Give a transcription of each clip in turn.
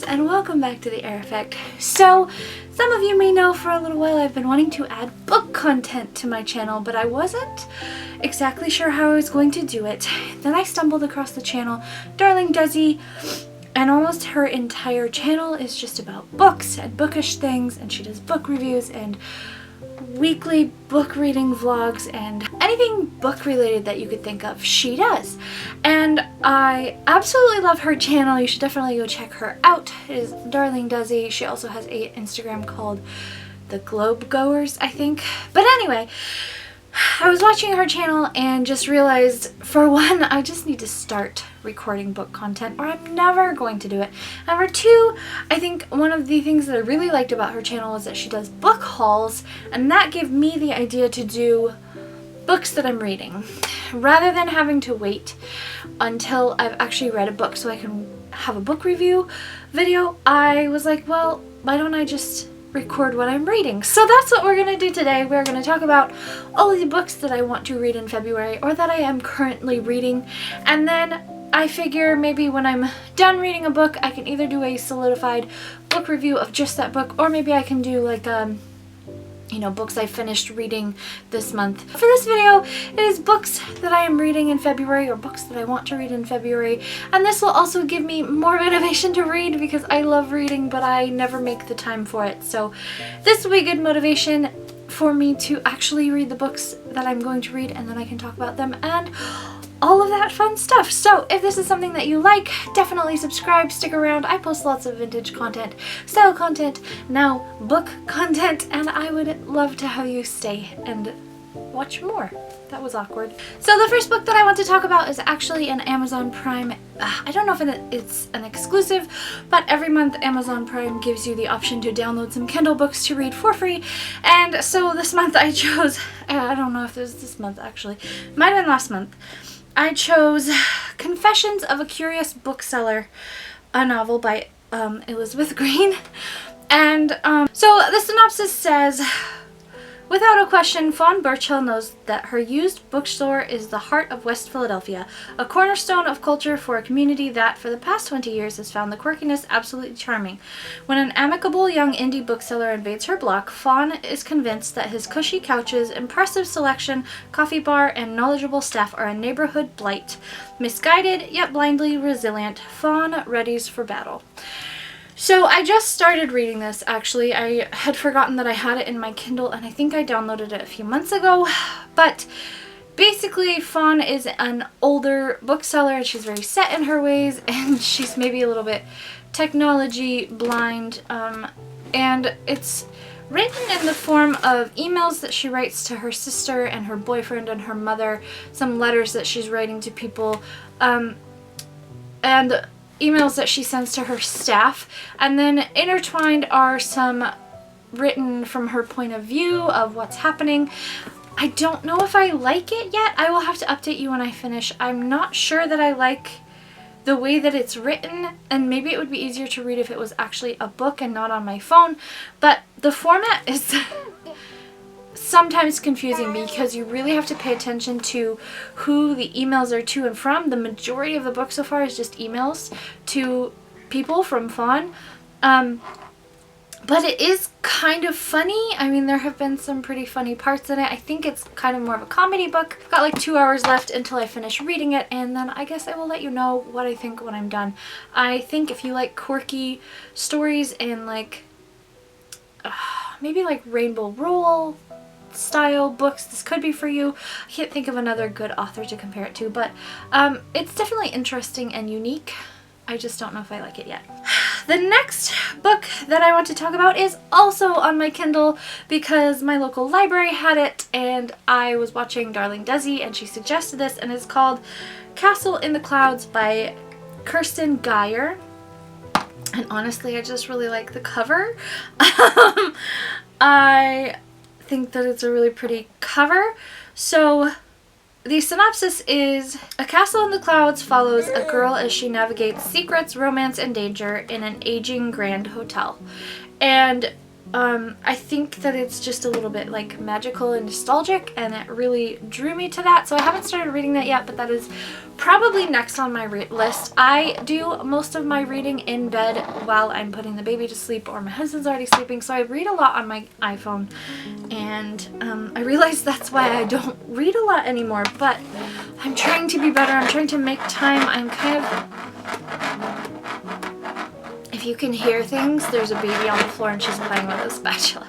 And welcome back to the Air Effect. So, some of you may know for a little while I've been wanting to add book content to my channel, but I wasn't exactly sure how I was going to do it. Then I stumbled across the channel Darling Desi, and almost her entire channel is just about books and bookish things, and she does book reviews and weekly book reading vlogs and anything book related that you could think of, she does. And I absolutely love her channel. You should definitely go check her out. It is Darling Desi. She also has an Instagram called The Globe Goers, I think. But anyway, I was watching her channel and just realized, for one, I just need to start recording book content or I'm never going to do it. And for two, I think one of the things that I really liked about her channel was that she does book hauls, and that gave me the idea to do books that I'm reading. Rather than having to wait until I've actually read a book so I can have a book review video, I was like, well, why don't I just record what I'm reading? So that's what we're going to do today. We're going to talk about all of the books that I want to read in February or that I am currently reading, and then I figure maybe when I'm done reading a book I can either do a solidified book review of just that book, or maybe I can do like books I finished reading this month. For this video, it is books that I am reading in February or books that I want to read in February, and this will also give me more motivation to read because I love reading but I never make the time for it. So this will be good motivation for me to actually read the books that I'm going to read, and then I can talk about them and all of that fun stuff. So if this is something that you like, definitely subscribe, stick around. I post lots of vintage content, style content, now book content, and I would love to have you stay and watch more. That was awkward. So the first book that I want to talk about is actually an Amazon Prime. I don't know if it's an exclusive, but every month Amazon Prime gives you the option to download some Kindle books to read for free. And so this month I chose, I don't know if it was this month actually, might have been last month, I chose Confessions of a Curious Bookseller, a novel by Elizabeth Green. And so the synopsis says, without a question, Fawn Burchill knows that her used bookstore is the heart of West Philadelphia, a cornerstone of culture for a community that, for the past 20 years, has found the quirkiness absolutely charming. When an amicable young indie bookseller invades her block, Fawn is convinced that his cushy couches, impressive selection, coffee bar, and knowledgeable staff are a neighborhood blight. Misguided, yet blindly resilient, Fawn readies for battle. So I just started reading this, actually. I had forgotten that I had it in my Kindle, and I think I downloaded it a few months ago. But basically, Fawn is an older bookseller, and she's very set in her ways, and she's maybe a little bit technology blind. And it's written in the form of emails that she writes to her sister and her boyfriend and her mother, some letters that she's writing to people, and emails that she sends to her staff, and then intertwined are some written from her point of view of what's happening. I don't know if I like it yet. I will have to update you when I finish. I'm not sure that I like the way that it's written, and maybe it would be easier to read if it was actually a book and not on my phone, but the format is sometimes confusing because you really have to pay attention to who the emails are to and from. The majority of the book so far is just emails to people from Fawn. But it is kind of funny. I mean, there have been some pretty funny parts in it. I think it's kind of more of a comedy book. I've got like 2 hours left until I finish reading it, and then I guess I will let you know what I think when I'm done. I think if you like quirky stories and like maybe like Rainbow Rule style books, this could be for you. I can't think of another good author to compare it to, but it's definitely interesting and unique. I just don't know if I like it yet. the next book that I want to talk about is also on my Kindle because my local library had it and I was watching Darling Desi and she suggested this, and it's called Castle in the Clouds by Kirsten Geyer. And honestly, I just really like the cover. I think that it's a really pretty cover. So the synopsis is, a castle in the clouds follows a girl as she navigates secrets, romance, and danger in an aging grand hotel. And I think that it's just a little bit like magical and nostalgic, and it really drew me to that. So I haven't started reading that yet, but that is probably next on my list. I do most of my reading in bed while I'm putting the baby to sleep or my husband's already sleeping, so I read a lot on my iPhone, and I realize that's why I don't read a lot anymore, but I'm trying to be better. I'm trying to make time. I'm kind of... If you can hear things, there's a baby on the floor and she's playing with a spatula.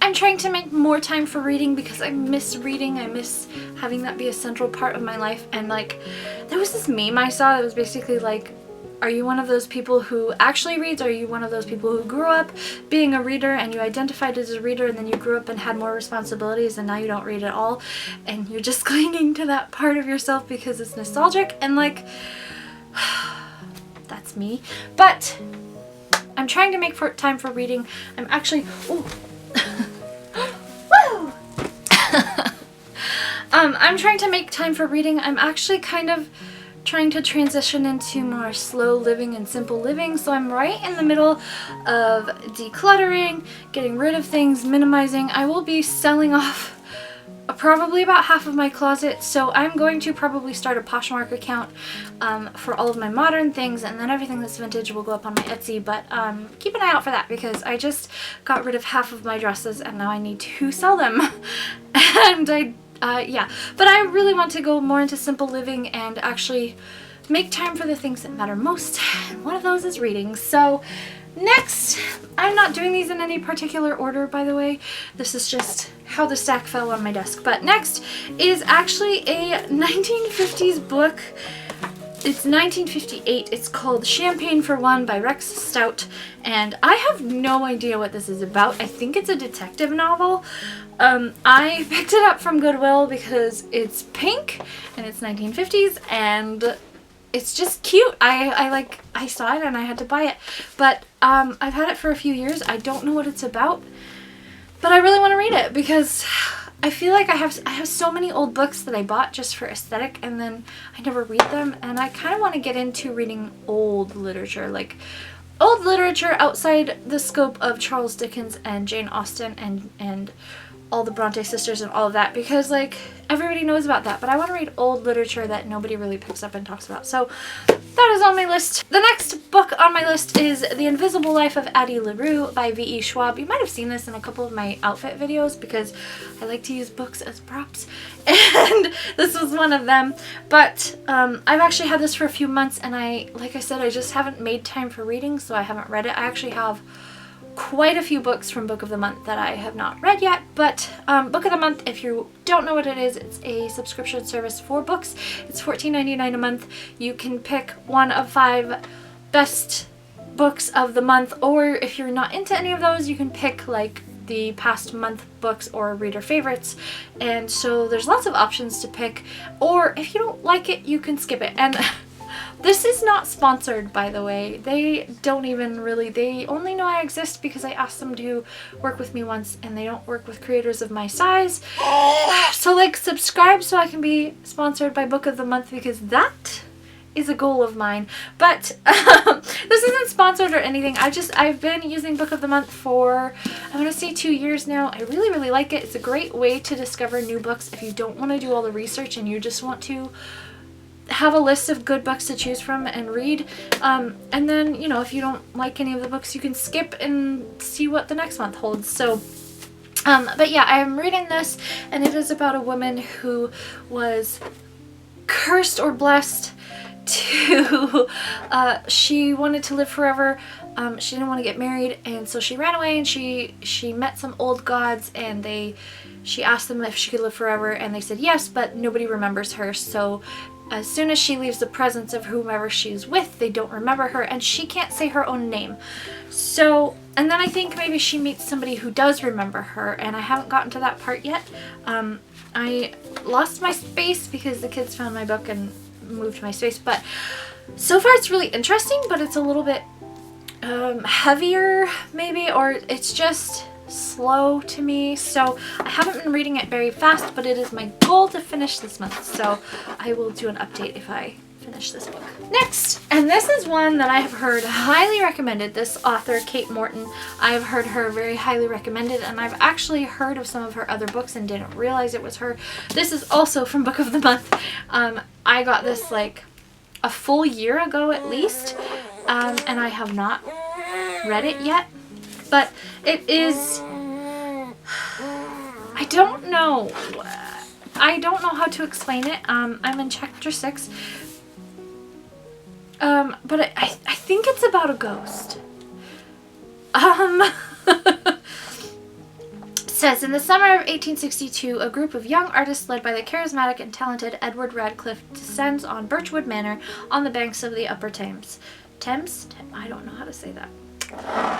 I'm trying to make more time for reading because I miss reading. I miss having that be a central part of my life. And like, there was this meme I saw that was basically like, are you one of those people who actually reads? Or are you one of those people who grew up being a reader and you identified as a reader and then you grew up and had more responsibilities and now you don't read at all and you're just clinging to that part of yourself because it's nostalgic? And like, that's me. But I'm trying to make time for reading. I'm actually... Ooh. Woo! I'm trying to make time for reading. I'm actually kind of trying to transition into more slow living and simple living. So I'm right in the middle of decluttering, getting rid of things, minimizing. I will be selling off probably about half of my closet, so I'm going to probably start a Poshmark account for all of my modern things, and then everything that's vintage will go up on my Etsy, but keep an eye out for that because I just got rid of half of my dresses and now I need to sell them. And yeah, but I really want to go more into simple living and actually make time for the things that matter most, and one of those is reading. So next, I'm not doing these in any particular order, by the way. This is just how the stack fell on my desk. But next is actually a 1950s book. It's 1958. It's called Champagne for One by Rex Stout. And I have no idea what this is about. I think it's a detective novel. I picked it up from Goodwill because it's pink and it's 1950s and it's just cute. I saw it and I had to buy it. But I've had it for a few years. I don't know what it's about, but I really want to read it because I feel like I have so many old books that I bought just for aesthetic and then I never read them, and I kind of want to get into reading old literature, like old literature outside the scope of Charles Dickens and Jane Austen and all the Bronte sisters and all of that, because like everybody knows about that, but I want to read old literature that nobody really picks up and talks about. So that is on my list. The next book on my list is The Invisible Life of Addie LaRue by V.E. Schwab. You might have seen this in a couple of my outfit videos because I like to use books as props, and this was one of them. But I've actually had this for a few months, and like I said, I just haven't made time for reading, so I haven't read it. I actually have quite a few books from Book of the Month that I have not read yet, but Book of the Month, if you don't know what it is, it's a subscription service for books. It's $14.99 a month. You can pick one of 5 best books of the month, or if you're not into any of those, you can pick like the past month books or reader favorites, and so there's lots of options to pick, or if you don't like it, you can skip it. And this is not sponsored, by the way. They don't even really, they only know I exist because I asked them to work with me once, and they don't work with creators of my size. So like, subscribe so I can be sponsored by Book of the Month, because that is a goal of mine. But this isn't sponsored or anything. I've been using Book of the Month for, I'm gonna say 2 years now. I really, really like it. It's a great way to discover new books if you don't want to do all the research and you just want to have a list of good books to choose from and read, and then, you know, if you don't like any of the books, you can skip and see what the next month holds. So but yeah, I'm reading this, and it is about a woman who was cursed or blessed to she wanted to live forever. She didn't want to get married, and so she ran away, and she met some old gods, and she asked them if she could live forever, and they said yes, but nobody remembers her. So as soon as she leaves the presence of whomever she's with, they don't remember her, and she can't say her own name. So, and then I think maybe she meets somebody who does remember her, and I haven't gotten to that part yet. I lost my space because the kids found my book and moved my space, but so far it's really interesting, but it's a little bit heavier maybe, or it's just slow to me, so I haven't been reading it very fast, but it is my goal to finish this month, so I will do an update if I finish this book. Next, and this is one that I have heard highly recommended, this author Kate Morton. I have heard her very highly recommended, and I've actually heard of some of her other books and didn't realize it was her. This is also from Book of the Month. I got this like a full year ago at least, and I have not read it yet. But it is, I don't know how to explain it. I'm in chapter 6, but I think it's about a ghost. Says, in the summer of 1862, a group of young artists led by the charismatic and talented Edward Radcliffe descends on Birchwood Manor on the banks of the Upper Thames. Thames? I don't know how to say that.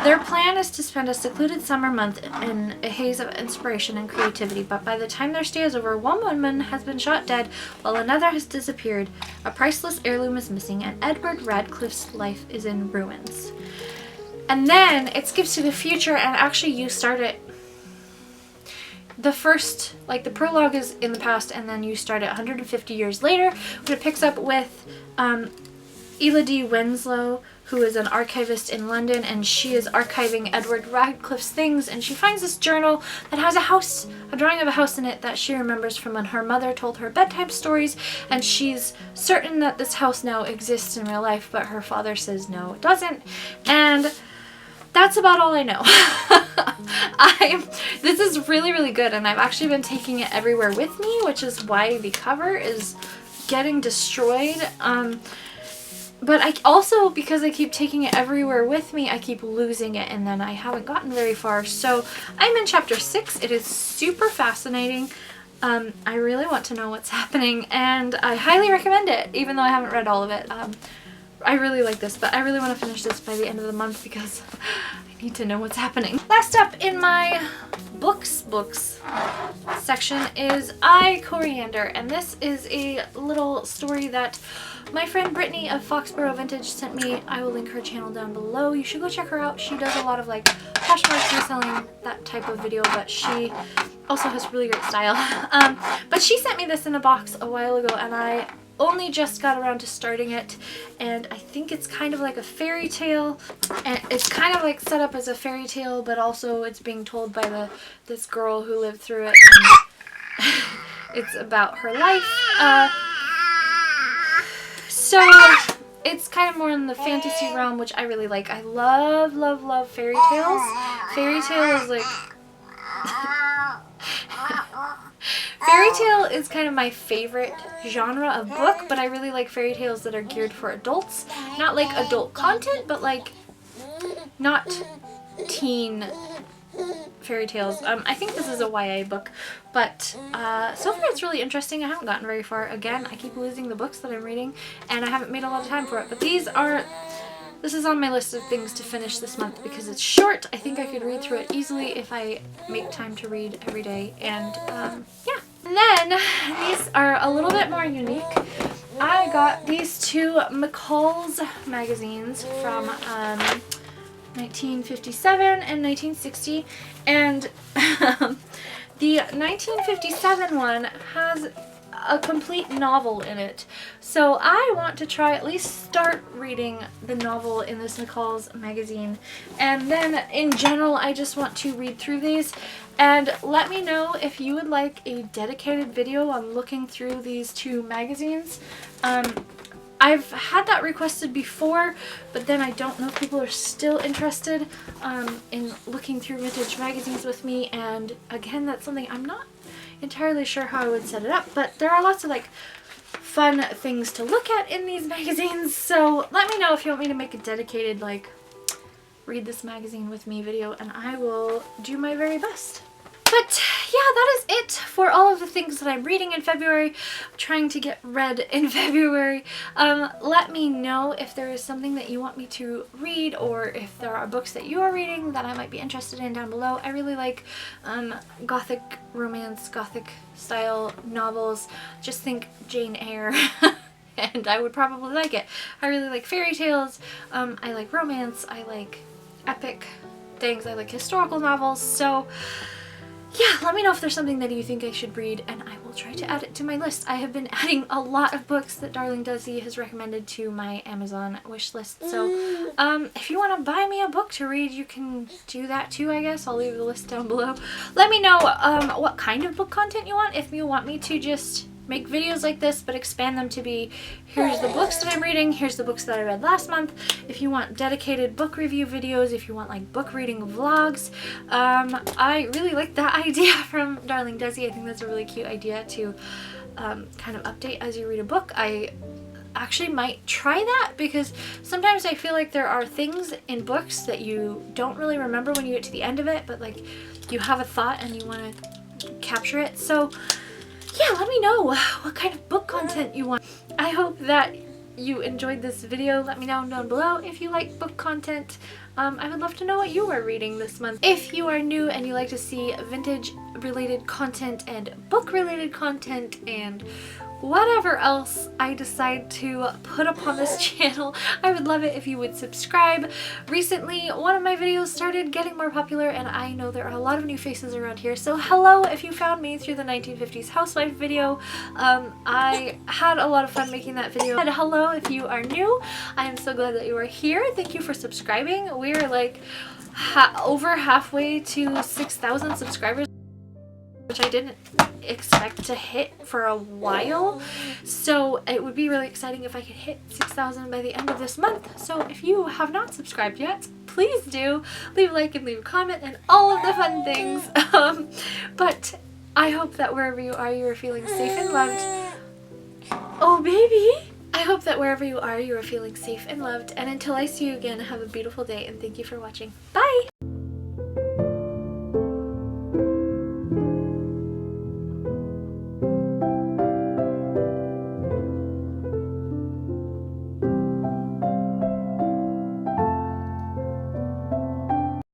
Their plan is to spend a secluded summer month in a haze of inspiration and creativity, but by the time their stay is over, one woman has been shot dead while another has disappeared, a priceless heirloom is missing, and Edward Radcliffe's life is in ruins. And then it skips to the future, and actually you start it. The first, like the prologue is in the past, and then you start it 150 years later, when it picks up with Elodie Winslow, who is an archivist in London, and she is archiving Edward Radcliffe's things, and she finds this journal that has a drawing of a house in it that she remembers from when her mother told her bedtime stories, and she's certain that this house now exists in real life, but her father says no, it doesn't, and that's about all I know. This is really, really good, and I've actually been taking it everywhere with me, which is why the cover is getting destroyed. But I also, because I keep taking it everywhere with me, I keep losing it, and then I haven't gotten very far. So I'm in chapter 6. It is super fascinating. I really want to know what's happening, and I highly recommend it, even though I haven't read all of it. I really like this, but I really want to finish this by the end of the month because I need to know what's happening. Last up in my books section is Coriander, and this is a little story that my friend Brittany of Foxborough Vintage sent me. I will link her channel down below. You should go check her out. She does a lot of like Poshmark reselling, that type of video, but she also has really great style. But she sent me this in a box a while ago, and I only just got around to starting it, and I think it's kind of like a fairy tale, and it's kind of like set up as a fairy tale, but also it's being told by this girl who lived through it, and it's about her life. So it's kind of more in the fantasy realm, which I really like. I love, love, love fairy tales. Fairy tale is like fairy tale is kind of my favorite genre of book, but I really like fairy tales that are geared for adults. Not like adult content, but like not teen fairy tales. I think this is a YA book, but so far it's really interesting. I haven't gotten very far. Again, I keep losing the books that I'm reading, and I haven't made a lot of time for it, but this is on my list of things to finish this month because it's short. I think I could read through it easily if I make time to read every day, and yeah. And then these are a little bit more unique. I got these two Mccall's magazines from 1957 and 1960, and the 1957 one has a complete novel in it. So I want to try at least start reading the novel in this Mccall's magazine, and then in general I just want to read through these. And let me know if you would like a dedicated video on looking through these two magazines. I've had that requested before, but then I don't know if people are still interested in looking through vintage magazines with me, and again, that's something I'm not entirely sure how I would set it up, but there are lots of like fun things to look at in these magazines, so let me know if you want me to make a dedicated like read this magazine with me video, and I will do my very best. But that is it for all of the things that I'm reading in February. I'm trying to get read in February. Let me know if there is something that you want me to read, or if there are books that you are reading that I might be interested in down below. I really like gothic romance, gothic style novels. Just think Jane Eyre. And I would probably like it. I really like fairy tales. I like romance. I like epic things. I like historical novels. So yeah, let me know if there's something that you think I should read, and I will try to add it to my list. I have been adding a lot of books that Darling Desi has recommended to my Amazon wish list. So if you want to buy me a book to read, you can do that too, I guess. I'll leave the list down below. Let me know what kind of book content you want. If you want me to just make videos like this but expand them to be, here's the books that I'm reading, here's the books that I read last month. If you want dedicated book review videos, if you want like book reading vlogs, I really like that idea from Darling Desi. I think that's a really cute idea to kind of update as you read a book. I actually might try that, because sometimes I feel like there are things in books that you don't really remember when you get to the end of it, but like you have a thought and you want to capture it. So yeah, let me know what kind of book content you want. I hope that you enjoyed this video. Let me know down below if you like book content. I would love to know what you are reading this month. If you are new and you like to see vintage related content and book related content and whatever else I decide to put up on this channel, I would love it if you would subscribe. Recently, one of my videos started getting more popular, and I know there are a lot of new faces around here, so hello if you found me through the 1950s housewife video. I had a lot of fun making that video. And hello if you are new. I am so glad that you are here. Thank you for subscribing. We're like over halfway to 6,000 subscribers, which I didn't expect to hit for a while, so it would be really exciting if I could hit 6,000 by the end of this month. So if you have not subscribed yet, please do leave a like and leave a comment and all of the fun things. But I hope that wherever you are feeling safe and loved. Oh baby! I hope that wherever you are feeling safe and loved, and until I see you again, have a beautiful day and thank you for watching. Bye!